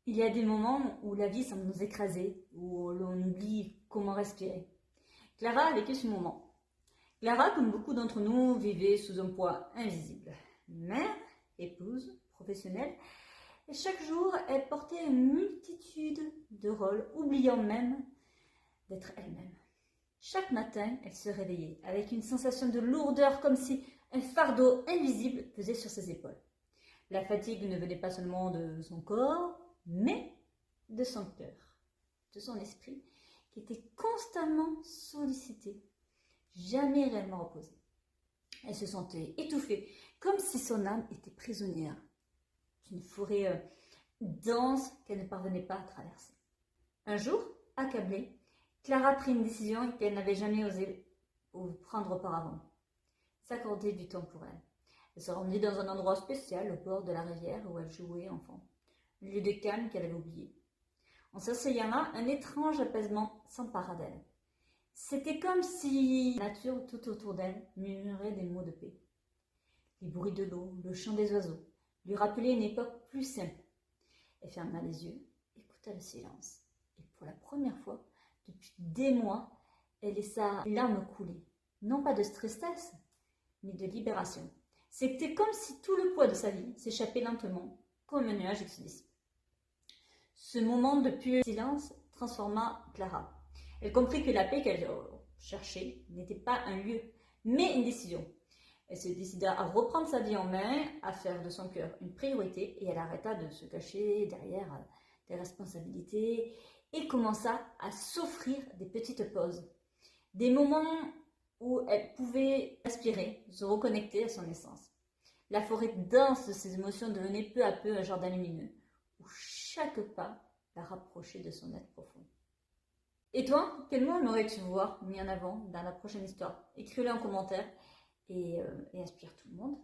Il y a des moments où la vie semble nous écraser, où l'on oublie comment respirer. Clara a vécu ce moment. Clara, comme beaucoup d'entre nous, vivait sous un poids invisible. Mère, épouse, professionnelle, et chaque jour, elle portait une multitude de rôles, oubliant même d'être elle-même. Chaque matin, elle se réveillait avec une sensation de lourdeur, comme si un fardeau invisible pesait sur ses épaules. La fatigue ne venait pas seulement de son corps, mais de son cœur, de son esprit, qui était constamment sollicité, jamais réellement reposé. Elle se sentait étouffée, comme si son âme était prisonnière d'une forêt dense qu'elle ne parvenait pas à traverser. Un jour, accablée, Clara prit une décision qu'elle n'avait jamais osé prendre auparavant. S'accorder du temps pour elle. Elle se rendit dans un endroit spécial au bord de la rivière où elle jouait enfant, un lieu de calme qu'elle avait oublié. En s'asseyant là, un étrange apaisement s'empara d'elle. C'était comme si la nature tout autour d'elle murmurait des mots de paix. Les bruits de l'eau, le chant des oiseaux lui rappelaient une époque plus simple. Elle ferma les yeux, écouta le silence, et pour la première fois, depuis des mois, elle laissa les larmes couler. Non pas de tristesse, mais de libération. C'était comme si tout le poids de sa vie s'échappait lentement, comme un nuage qui se dissipe. Ce moment de pur silence transforma Clara. Elle comprit que la paix qu'elle cherchait n'était pas un lieu, mais une décision. Elle se décida à reprendre sa vie en main, à faire de son cœur une priorité, et elle arrêta de se cacher derrière des responsabilités et commença à s'offrir des petites pauses, des moments où elle pouvait respirer, se reconnecter à son essence. La forêt dense de ses émotions devenait peu à peu un jardin lumineux, où chaque pas la rapprochait de son être profond. Et toi, quel mot aimerais-tu voir mis en avant dans la prochaine histoire? Écris-le en commentaire et inspire tout le monde.